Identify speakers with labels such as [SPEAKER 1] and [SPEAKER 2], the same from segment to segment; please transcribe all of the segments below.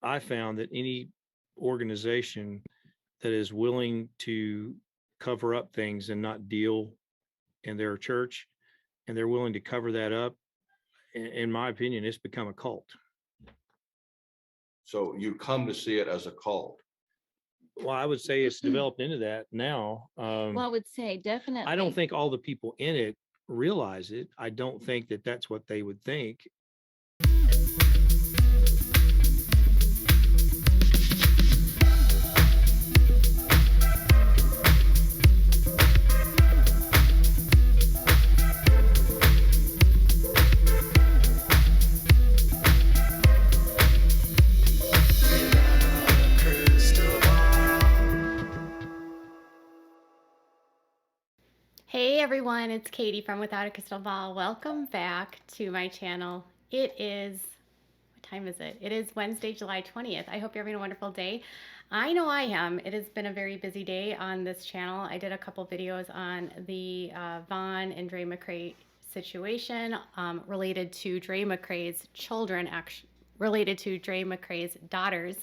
[SPEAKER 1] I found that any organization that is willing to cover up things and not deal in their church, and they're willing to cover that up, in my opinion, it's become a cult.
[SPEAKER 2] So you come to see it as a cult.
[SPEAKER 1] Well, I would say it's developed into that now.
[SPEAKER 3] Well, I would say
[SPEAKER 1] I don't
[SPEAKER 3] definitely.
[SPEAKER 1] think all the people in it realize it. I don't think that that's what they would think.
[SPEAKER 4] Hey everyone, it's Katie from Without a Crystal Ball. Welcome back to my channel. What time is it? It is Wednesday, July 20th. I hope you're having a wonderful day. I know I am. It has been a very busy day on this channel. I did a couple videos on the Vaughn and Dre McCray situation related to Dre McCray's children, related to Dre McCray's daughters.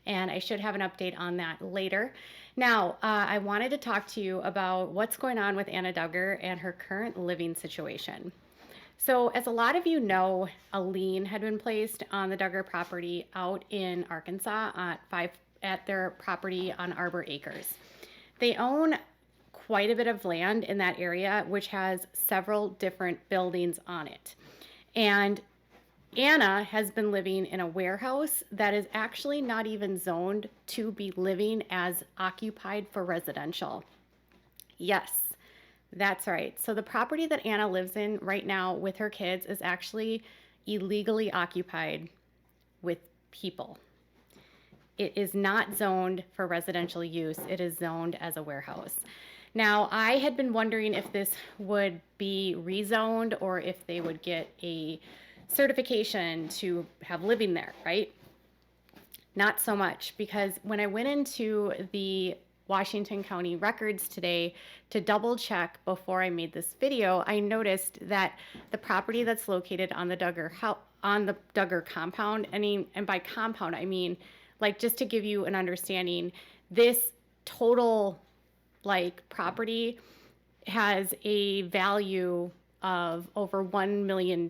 [SPEAKER 4] And I should have an update on that later. Now, I wanted to talk to you about what's going on with Anna Duggar and her current living situation. So, as a lot of you know, a lien had been placed on the Duggar property out in Arkansas at their property on Arbor Acres. They own quite a bit of land in that area, which has several different buildings on it. And Anna has been living in a warehouse that is actually not even zoned to be living as occupied for residential. Yes, that's right. So the property that Anna lives in right now with her kids is actually illegally occupied with people. It is not zoned for residential use. It is zoned as a warehouse. Now, I had been wondering if this would be rezoned or if they would get a certification to have living there, right? Not so much, because when I went into the Washington County records today to double check before I made this video, I noticed that the property that's located on the Duggar compound, and by compound I mean, like, just to give you an understanding, this total property has a value of over $1 million,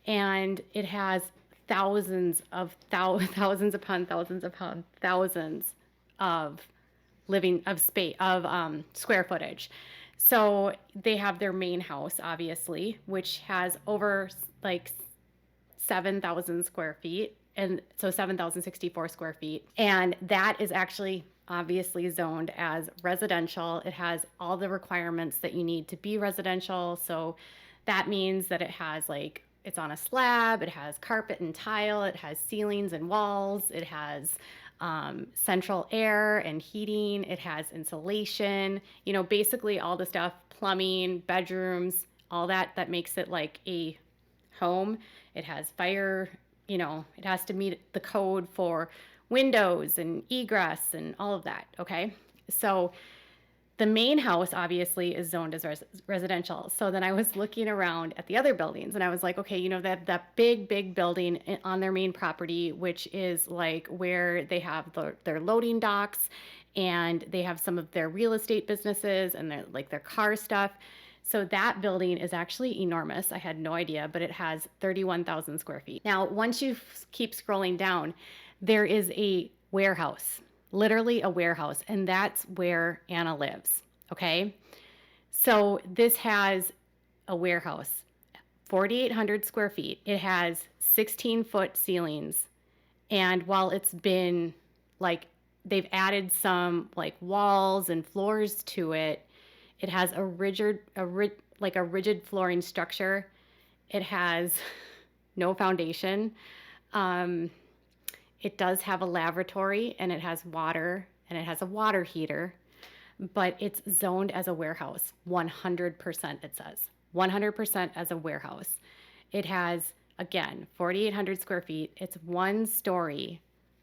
[SPEAKER 4] and it has thousands upon thousands upon thousands of square footage. So they have their main house, obviously, which has over 7,000 square feet, and so 7,064 square feet, and that is actually obviously zoned as residential. It has all the requirements that you need to be residential. So that means that it has it's on a slab, it has carpet and tile, it has ceilings and walls, it has central air and heating, it has insulation, basically all the stuff, plumbing, bedrooms, all that makes it like a home. It has fire, it has to meet the code for windows and egress and all of that, okay? So the main house obviously is zoned as residential. So then I was looking around at the other buildings and I was like, okay, that big building on their main property, which is like where they have their loading docks and they have some of their real estate businesses and their car stuff. So that building is actually enormous. I had no idea, but it has 31,000 square feet. Now, once you keep scrolling down, there is a warehouse, literally a warehouse, and that's where Anna lives, okay? So this has a warehouse, 4,800 square feet. It has 16-foot ceilings, and while it's been they've added some walls and floors to it, it has a rigid flooring structure. It has no foundation. It does have a lavatory, and it has water, and it has a water heater, but it's zoned as a warehouse, 100%, it says. 100% as a warehouse. It has, again, 4,800 square feet. It's 1 story,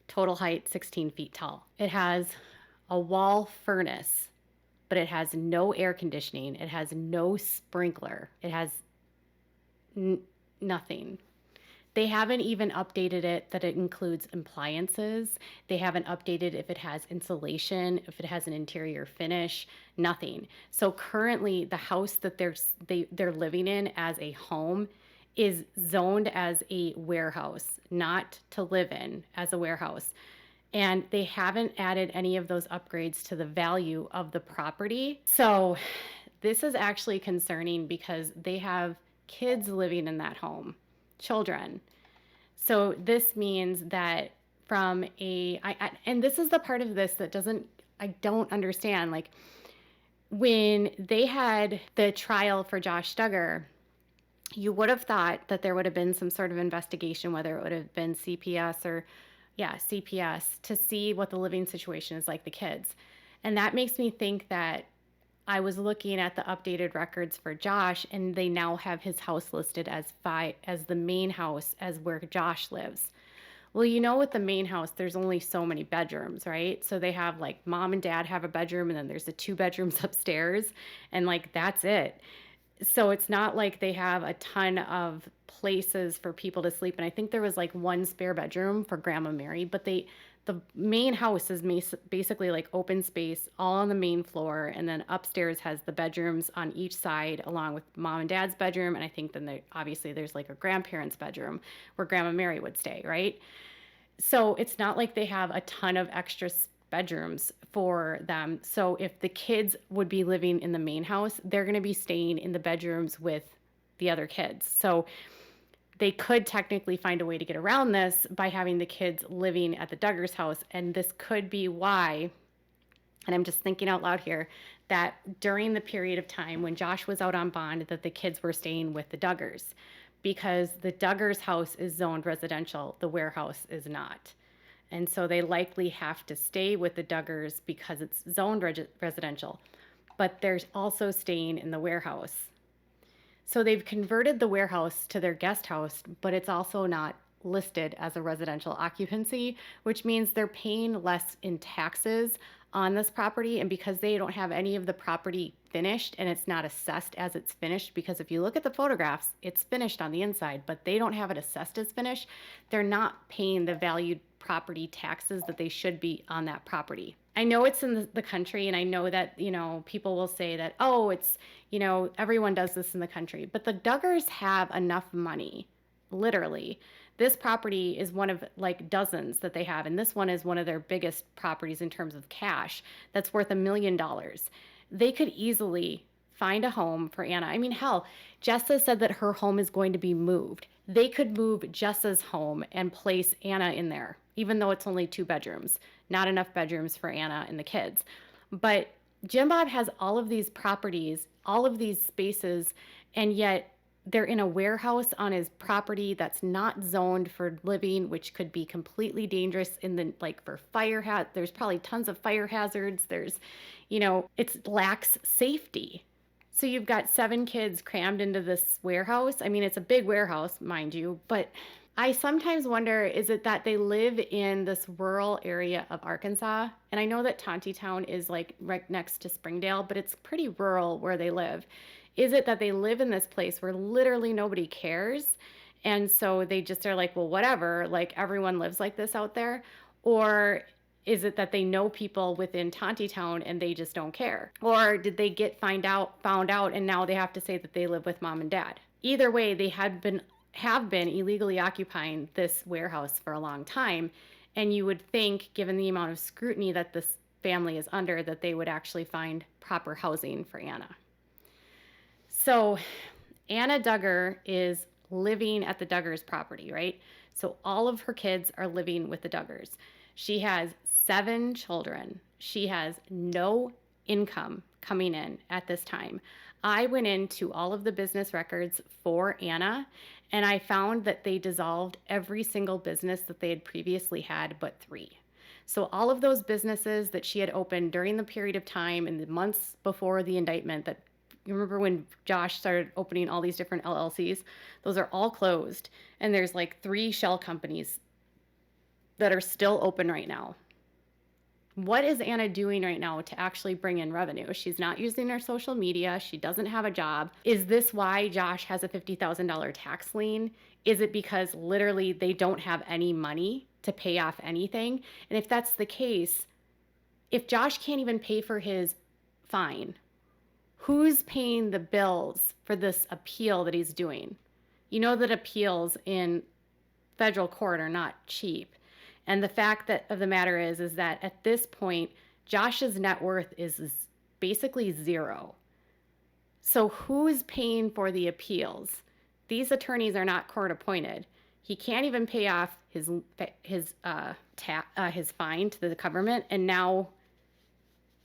[SPEAKER 4] total height 16 feet tall. It has a wall furnace, but it has no air conditioning. It has no sprinkler. It has nothing. They haven't even updated it that it includes appliances. They haven't updated if it has insulation, if it has an interior finish, nothing. So currently the house that they're living in as a home is zoned as a warehouse, not to live in, as a warehouse. And they haven't added any of those upgrades to the value of the property. So this is actually concerning because they have kids living in that home, children. So this means that and this is the part of this that I don't understand. Like, when they had the trial for Josh Duggar, you would have thought that there would have been some sort of investigation, whether it would have been CPS, to see what the living situation is like, the kids. And that makes me think that I was looking at the updated records for Josh, and they now have his house listed as the main house, as where Josh lives. Well, with the main house, there's only so many bedrooms, right? So they have, like, mom and dad have a bedroom, and then there's the 2 bedrooms upstairs, and, like, that's it. So it's not like they have a ton of places for people to sleep. And I think there was like 1 spare bedroom for Grandma Mary, but the main house is basically like open space all on the main floor. And then upstairs has the bedrooms on each side, along with mom and dad's bedroom. And I think then obviously there's like a grandparent's bedroom where Grandma Mary would stay, right? So it's not like they have a ton of extra bedrooms for them. So if the kids would be living in the main house, they're going to be staying in the bedrooms with the other kids. So they could technically find a way to get around this by having the kids living at the Duggars' house. And this could be why, and I'm just thinking out loud here, that during the period of time when Josh was out on bond, that the kids were staying with the Duggars, because the Duggars' house is zoned residential, the warehouse is not. And so they likely have to stay with the Duggars because it's zoned residential, but they're also staying in the warehouse. So they've converted the warehouse to their guest house, but it's also not listed as a residential occupancy, which means they're paying less in taxes on this property. And because they don't have any of the property finished, and it's not assessed as it's finished, because if you look at the photographs, it's finished on the inside, but they don't have it assessed as finished, they're not paying the valued property taxes that they should be on that property. I know it's in the country, and I know that, people will say that, oh, it's, everyone does this in the country, but the Duggars have enough money, literally. This property is one of like dozens that they have, and this one is one of their biggest properties in terms of cash that's worth $1 million. They could easily find a home for Anna. I mean, hell, Jessa said that her home is going to be moved. They could move Jessa's home and place Anna in there, even though it's only 2 bedrooms, not enough bedrooms for Anna and the kids. But Jim Bob has all of these properties, all of these spaces, and yet they're in a warehouse on his property that's not zoned for living, which could be completely dangerous for fire there's probably tons of fire hazards. There's, it lacks safety. So you've got 7 kids crammed into this warehouse. I mean, it's a big warehouse, mind you, but I sometimes wonder, is it that they live in this rural area of Arkansas? And I know that Tontitown is like right next to Springdale, but it's pretty rural where they live. Is it that they live in this place where literally nobody cares? And so they just are like, well, whatever, like everyone lives like this out there? Or is it that they know people within Tontitown and they just don't care? Or did they get found out and now they have to say that they live with mom and dad? Either way, they have been illegally occupying this warehouse for a long time. And you would think, given the amount of scrutiny that this family is under, that they would actually find proper housing for Anna. So Anna Duggar is living at the Duggars' property, right? So all of her kids are living with the Duggars. She has 7 children. She has no income coming in at this time. I went into all of the business records for Anna, and I found that they dissolved every single business that they had previously had but 3. So all of those businesses that she had opened during the period of time in the months before the indictment, that you remember when Josh started opening all these different LLCs, those are all closed. And there's like 3 shell companies that are still open right now. What is Anna doing right now to actually bring in revenue? She's not using her social media. She doesn't have a job. Is this why Josh has a $50,000 tax lien? Is it because literally they don't have any money to pay off anything? And if that's the case, if Josh can't even pay for his fine, who's paying the bills for this appeal that he's doing? You know that appeals in federal court are not cheap. And the fact of the matter is that at this point, Josh's net worth is basically zero. So who is paying for the appeals? These attorneys are not court appointed. He can't even pay off his fine to the government, and now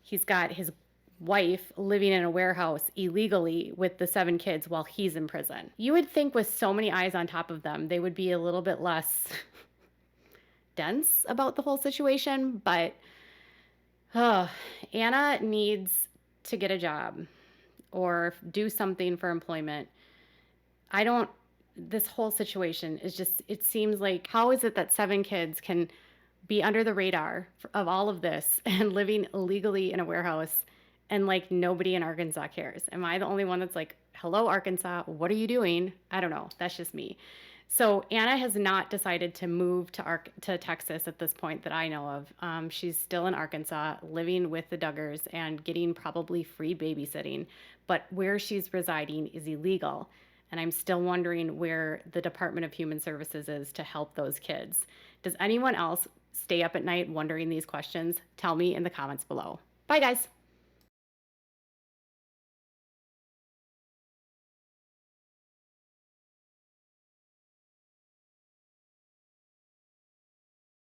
[SPEAKER 4] he's got his wife living in a warehouse illegally with the 7 kids while he's in prison. You would think with so many eyes on top of them, they would be a little bit less dense about the whole situation, but Anna needs to get a job or do something for employment. This whole situation is just, it seems like, how is it that 7 kids can be under the radar of all of this and living illegally in a warehouse and like nobody in Arkansas cares? Am I the only one that's like, hello, Arkansas, what are you doing? I don't know. That's just me. So Anna has not decided to move to Texas at this point that I know of. She's still in Arkansas, living with the Duggars and getting probably free babysitting. But where she's residing is illegal. And I'm still wondering where the Department of Human Services is to help those kids. Does anyone else stay up at night wondering these questions? Tell me in the comments below. Bye, guys.